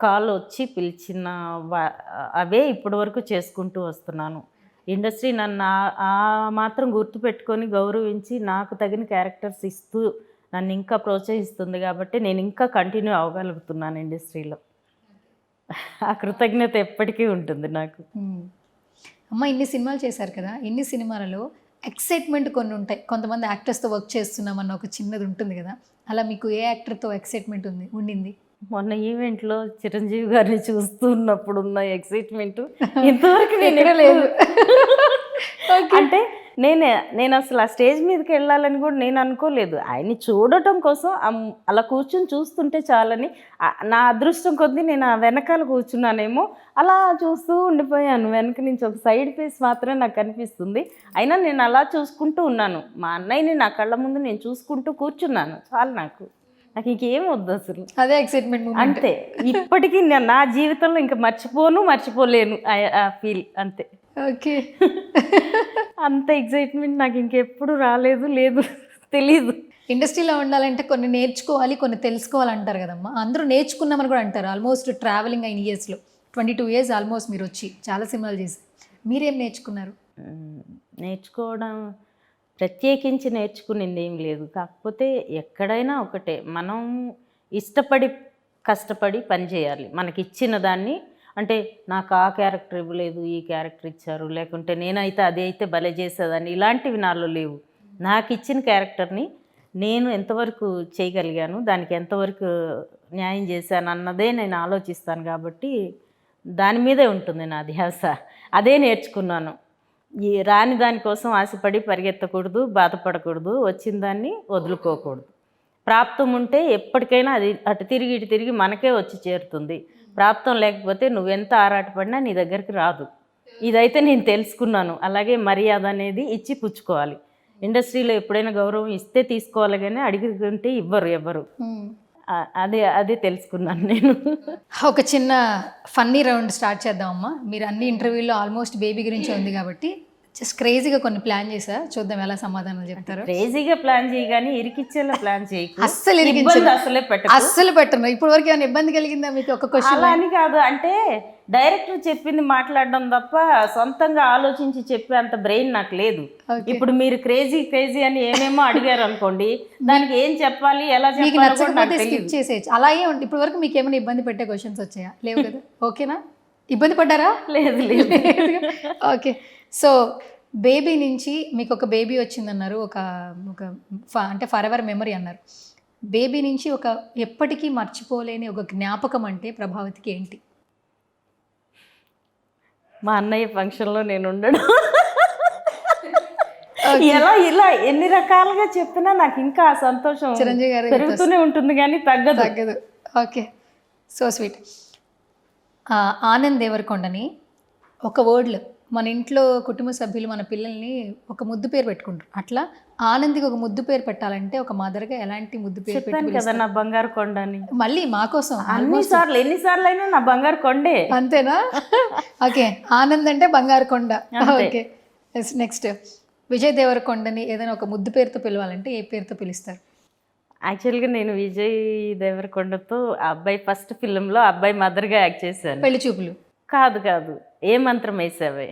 Call వచ్చి పిలిచిన అవే ఇప్పటి వరకు చేసుకుంటూ వస్తున్నాను. ఇండస్ట్రీ నన్ను మాత్రం గుర్తుపెట్టుకొని గౌరవించి నాకు తగిన క్యారెక్టర్స్ ఇస్తూ నన్ను ఇంకా ప్రోత్సహిస్తుంది కాబట్టి నేను ఇంకా కంటిన్యూ అవ్వగలుగుతున్నాను ఇండస్ట్రీలో. ఆ కృతజ్ఞత ఎప్పటికీ ఉంటుంది నాకు. అమ్మ ఇన్ని సినిమాలు చేశారు కదా, ఇన్ని సినిమాలలో ఎక్సైట్మెంట్ కొన్ని ఉంటాయి. కొంతమంది యాక్టర్స్తో వర్క్ చేస్తున్నామన్న ఒక చిన్నది ఉంటుంది కదా, అలా మీకు ఏ యాక్టర్తో ఎక్సైట్మెంట్ ఉండింది? మొన్న ఈవెంట్లో చిరంజీవి గారిని చూస్తున్నప్పుడు ఉన్న ఎక్సైట్మెంట్ ఇంతవరకు నేను లేదు. అంటే నేను అసలు ఆ స్టేజ్ మీదకి వెళ్ళాలని కూడా నేను అనుకోలేదు. ఆయన్ని చూడటం కోసం అలా కూర్చుని చూస్తుంటే చాలని నా అదృష్టం కొద్దీ నేను ఆ వెనకాల కూర్చున్నానేమో, అలా చూస్తూ ఉండిపోయాను. వెనక నుంచి ఒక సైడ్ ఫేస్ మాత్రమే నాకు కనిపిస్తుంది. అయినా నేను అలా చూసుకుంటూ ఉన్నాను. మా అన్నయ్యని నా కళ్ళ ముందు నేను చూసుకుంటూ కూర్చున్నాను. చాలు నాకు ఇంకేం వద్దు అసలు. అదే ఎక్సైట్మెంట్ అంతే. ఇప్పటికీ నా జీవితంలో ఇంకా మర్చిపోలేను ఆ ఫీల్. అంతే. ఓకే. అంత ఎక్సైట్మెంట్ నాకు ఇంకెప్పుడు రాలేదు, లేదు, తెలీదు. ఇండస్ట్రీలో ఉండాలంటే కొన్ని నేర్చుకోవాలి, కొన్ని తెలుసుకోవాలి అంటారు కదమ్మా. అందరూ నేర్చుకున్నామని కూడా అంటారు. ఆల్మోస్ట్ ట్రావెలింగ్ అయిన ఇయర్స్లో 22 years ఆల్మోస్ట్ మీరు వచ్చి చాలా సినిమాలు చేసి మీరేం నేర్చుకున్నారు? నేర్చుకోవడం ప్రత్యేకించి నేర్చుకునేది ఏం లేదు. కాకపోతే ఎక్కడైనా ఒకటే, మనం ఇష్టపడి కష్టపడి పని చేయాలి. మనకి ఇచ్చిన దాన్ని, అంటే నాకు ఆ క్యారెక్టర్ ఇవ్వలేదు, ఈ క్యారెక్టర్ ఇచ్చారు, లేకుంటే నేనైతే అది అయితే భలే చేసేదాన్ని, ఇలాంటివి నాలో లేవు. నాకు ఇచ్చిన క్యారెక్టర్ని నేను ఎంతవరకు చేయగలిగాను, దానికి ఎంతవరకు న్యాయం చేశాను అన్నదే నేను ఆలోచిస్తాను. కాబట్టి దాని మీదే ఉంటుంది నా ధ్యాస. అదే నేర్చుకున్నాను. ఈ రాని దానికోసం ఆశపడి పరిగెత్తకూడదు, బాధపడకూడదు, వచ్చిన దాన్ని వదులుకోకూడదు. ప్రాప్తం ఉంటే ఎప్పటికైనా అది అటు తిరిగి ఇటు తిరిగి మనకే వచ్చి చేరుతుంది. ప్రాప్తం లేకపోతే నువ్వెంత ఆరాటపడినా నీ దగ్గరికి రాదు. ఇదైతే నేను తెలుసుకున్నాను. అలాగే మర్యాద అనేది ఇచ్చి పుచ్చుకోవాలి. ఇండస్ట్రీలో ఎప్పుడైనా గౌరవం ఇస్తే తీసుకోవాలి, కానీ అడిగితే ఇవ్వరు ఎవరు. అదే తెలుసుకున్నాను నేను. ఒక చిన్న ఫన్నీ రౌండ్ స్టార్ట్ చేద్దామమ్మా. మీరు అన్ని ఇంటర్వ్యూల్లో ఆల్మోస్ట్ బేబీ గురించి ఉంది కాబట్టి జస్ట్ క్రేజీగా కొన్ని ప్లాన్ చేసా, చూద్దాం ఎలా సమాధానం చెప్తారు. క్రేజీగా ప్లాన్ చేయి కానీ ఇరికిచ్చేలా ప్లాన్ చేయకు. అస్సలు పెట్టను. ఇప్పుడు వరకు ఏమైనా ఇబ్బంది కలిగిందా మీకు? ఒక క్వశ్చన్. అలా అని కాదు, అంటే డైరెక్టర్ చెప్పింది మాట్లాడడం తప్ప సొంతంగా ఆలోచించి చెప్పే అంత బ్రెయిన్ నాకు లేదు. ఇప్పుడు మీరు క్రేజీ అని ఏమేమో అడిగారు అనుకోండి, దానికి ఏం చెప్పాలి, ఎలా చెప్పాలి స్కిప్ చేసేయచ్చు. అలాగే ఉంటుంది. ఇప్పుడు వరకు మీకు ఏమైనా ఇబ్బంది పెట్టే క్వశ్చన్స్ వచ్చాయా? లేవు కదా? ఓకేనా? ఇబ్బంది పడ్డారా? లేదు. ఓకే. సో బేబీ నుంచి మీకు ఒక బేబీ వచ్చిందన్నారు, ఒక అంటే ఫర్ ఎవర్ మెమరీ అన్నారు. బేబీ నుంచి ఒక ఎప్పటికీ మర్చిపోలేని ఒక జ్ఞాపకం అంటే ప్రభావతికి ఏంటి? మా అన్నయ్య ఫంక్షన్లో నేను ఉండడం. ఇలా ఎన్ని రకాలుగా చెప్పినా నాకు ఇంకా ఆ సంతోషం చిరంజీవి గారు పెరుగుతూనే ఉంటుంది కానీ తగ్గదు. Okay, so sweet. ఆనంద్ దేవరకొండని ఒక వర్డ్లో మన ఇంట్లో కుటుంబ సభ్యులు మన పిల్లల్ని ఒక ముద్దు పేరు పెట్టుకుంటారు. అట్లా ఆనంద్కి ఒక ముద్దు పేరు పెట్టాలంటే ఒక మదర్గా ఎలాంటి ముద్దు పేరు పెట్టాను కదా, నా బంగారు కొండ అని. మళ్ళీ మాకోసం ఎన్నిసార్లు అయినా నా బంగారు కొండే. అంతేనా? ఓకే, ఆనంద్ అంటే బంగారు కొండ. ఓకే, నెక్స్ట్ విజయ్ దేవరకొండని ఏదైనా ఒక ముద్దు పేరుతో పిలవాలంటే ఏ పేరుతో పిలుస్తారు? యాక్చువల్గా నేను విజయ్ దేవరకొండతో ఆ అబ్బాయి ఫస్ట్ ఫిల్మ్లో అబ్బాయి మదర్గా యాక్ట్ చేశాను. పెళ్లి చూపులు కాదు, ఏ మంత్రం వేసావే,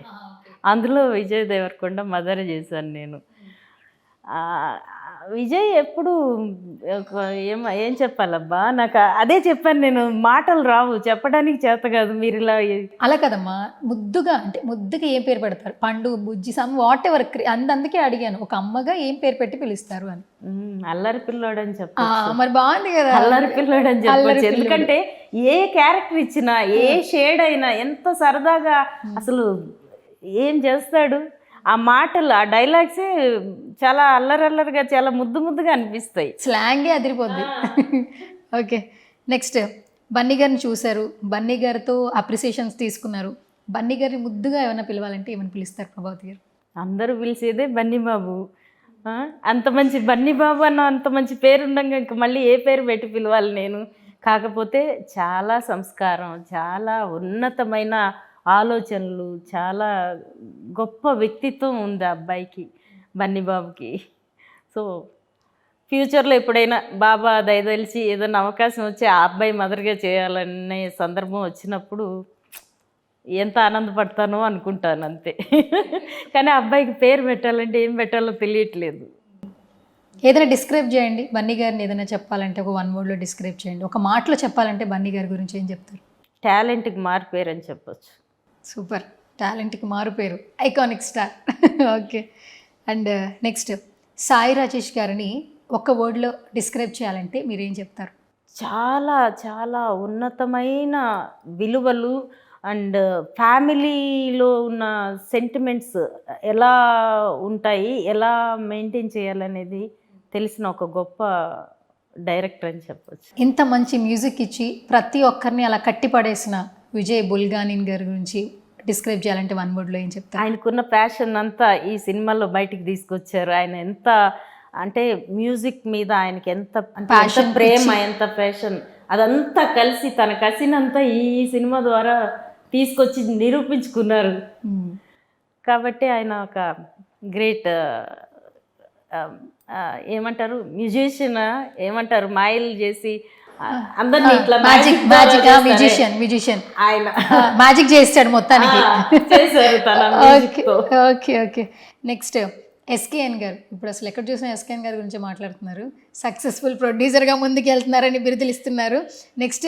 అందులో విజయ్ దేవరకొండ మదర్ చేశాను నేను. విజయ్ ఎప్పుడు ఏం చెప్పాలబ్బా, నాకు అదే చెప్పాను నేను. మాటలు రావు, చెప్పడానికి చేత కాదు. మీరు ఇలా అలా కదమ్మా, ముద్దుగా అంటే ముద్దుగా ఏం పేరు పెడతారు? పండు, బుజ్జి, సమ్ వాట్ ఎవర్. అందుకే అడిగాను, ఒక అమ్మగా ఏం పేరు పెట్టి పిలుస్తారు అని. అల్లరి పిల్లోడు అని చెప్పా. మరి బాగుంది కదా, అల్లరి పిల్లోడు అని చెప్పచ్చు. ఎందుకంటే ఏ క్యారెక్టర్ ఇచ్చినా, ఏ షేడ్ అయినా ఎంత సరదాగా అసలు ఏం చేస్తాడు. ఆ మాటలు, ఆ డైలాగ్సే చాలా అల్లరల్లరిగా, చాలా ముద్దుగా అనిపిస్తాయి. స్లాంగే అదిరిపోద్ది. ఓకే, నెక్స్ట్ బన్నీ గారిని చూశారు, బన్నీ గారితో అప్రిసియేషన్స్ తీసుకున్నారు. బన్నీ గారిని ముద్దుగా ఏమైనా పిలవాలంటే ఏమైనా పిలుస్తారు ప్రభావతి గారు? అందరూ పిలిచేదే బన్నీ బాబు. అంత మంచి బన్నీ బాబు అన్న అంత మంచి పేరు ఉండగా ఇంక మళ్ళీ ఏ పేరు పెట్టి పిలవాలి నేను? కాకపోతే చాలా సంస్కారం, చాలా ఉన్నతమైన ఆలోచనలు, చాలా గొప్ప వ్యక్తిత్వం ఉంది ఆ అబ్బాయికి, బన్నీ బాబుకి. సో ఫ్యూచర్లో ఎప్పుడైనా బాబా దయదలిచి ఏదైనా అవకాశం వచ్చి ఆ అబ్బాయి మదర్గా చేయాలనే సందర్భం వచ్చినప్పుడు ఎంత ఆనందపడతానో అనుకుంటాను అంతే. కానీ ఆ అబ్బాయికి పేరు పెట్టాలంటే ఏం పెట్టాలో తెలియట్లేదు. ఏదైనా డిస్క్రైబ్ చేయండి బన్నీ గారిని, ఏదైనా చెప్పాలంటే ఒక 1 వర్డ్లో డిస్క్రైబ్ చేయండి. ఒక మాటలో చెప్పాలంటే బన్నీ గారి గురించి ఏం చెప్తారు? టాలెంట్కి మారిపోయారని చెప్పొచ్చు. సూపర్, టాలెంట్కి మారుపేరు, iconic star. Okay. And next Sai Rajesh గారిని ఒక వర్డ్లో డిస్క్రైబ్ చేయాలంటే మీరు ఏం చెప్తారు? చాలా చాలా ఉన్నతమైన విలువలు అండ్ ఫ్యామిలీలో ఉన్న సెంటిమెంట్స్ ఎలా ఉంటాయి, ఎలా మెయింటైన్ చేయాలనేది తెలిసిన ఒక గొప్ప డైరెక్టర్ అని చెప్పొచ్చు. ఇంత మంచి మ్యూజిక్ ఇచ్చి ప్రతి ఒక్కరిని అలా కట్టిపడేసిన విజయ్ బుల్గానిన్ గారి గురించి డిస్క్రైబ్ చేయాలంటే 1 వర్డ్లో ఏం చెప్తారు? ఆయనకున్న ప్యాషన్ అంతా ఈ సినిమాలో బయటికి తీసుకొచ్చారు. ఆయన ఎంత అంటే మ్యూజిక్ మీద ఆయనకి ఎంత Passion, ప్రేమ, ఎంత ప్యాషన్, అదంతా కలిసి తన కసినంతా ఈ సినిమా ద్వారా తీసుకొచ్చి నిరూపించుకున్నారు. కాబట్టి ఆయన ఒక గ్రేట్ ఏమంటారు మ్యూజిషియన్, ఏమంటారు మాయలు చేసి అందరినీ ఇట్లా మ్యాజిక్ మ్యూజిషియన్ ఆయన మ్యాజిక్ చేస్తాడు మొత్తానికి. చేశారు తన music తో. Okay okay. నెక్స్ట్ ఎస్కేఎన్ గారు. ఇప్పుడు అసలు ఎక్కడ చూసినా ఎస్కేఎన్ గారి గురించి మాట్లాడుతున్నారు. సక్సెస్ఫుల్ ప్రొడ్యూసర్గా ముందుకు వెళ్తున్నారని బిరుదులు ఇస్తున్నారు. నెక్స్ట్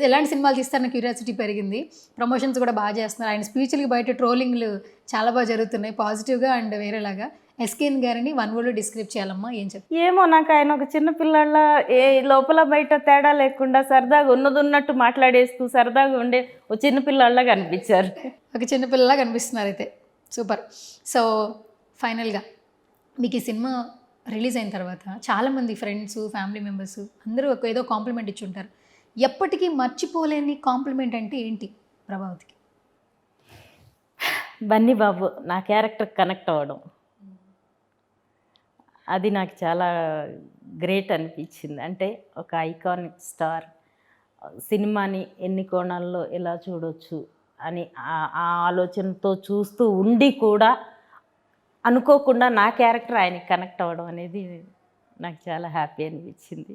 ఎలాంటి సినిమాలు తీస్తారన్న క్యూరియాసిటీ పెరిగింది. ప్రమోషన్స్ కూడా బాగా చేస్తున్నారు. ఆయన స్పీచ్లకి బయట ట్రోలింగ్లు చాలా బాగా జరుగుతున్నాయి, పాజిటివ్గా అండ్ వేరేలాగా. ఎస్కేఎన్ గారిని 1 వర్డ్లో డిస్క్రైబ్ చేయాలమ్మా, ఏం చెప్తారు? ఏమో నాకు ఆయన ఒక చిన్న పిల్లాళ్ళ ఏ లోపల బయట తేడా లేకుండా సరదాగా ఉన్నట్టు మాట్లాడేస్తూ సరదాగా ఉండే ఒక చిన్న పిల్లాళ్ళగా అనిపించారు. ఒక చిన్నపిల్లలా కనిపిస్తున్నారు అయితే. సూపర్. సో ఫైనల్గా మీకు ఈ సినిమా రిలీజ్ అయిన తర్వాత చాలామంది ఫ్రెండ్స్, ఫ్యామిలీ మెంబర్స్ అందరూ ఏదో కాంప్లిమెంట్ ఇచ్చి ఉంటారు. ఎప్పటికీ మర్చిపోలేని కాంప్లిమెంట్ అంటే ఏంటి ప్రభావతికి? బన్నీ బాబు నా క్యారెక్టర్ కనెక్ట్ అవ్వడం, అది నాకు చాలా గ్రేట్ అనిపించింది. అంటే ఒక ఐకానిక్ స్టార్ సినిమాని ఎన్ని కోణాల్లో ఎలా చూడొచ్చు అని ఆ ఆలోచనతో చూస్తూ ఉండి కూడా అనుకోకుండా నా క్యారెక్టర్ ఆయనకి కనెక్ట్ అవ్వడం అనేది నాకు చాలా హ్యాపీ అనిపించింది.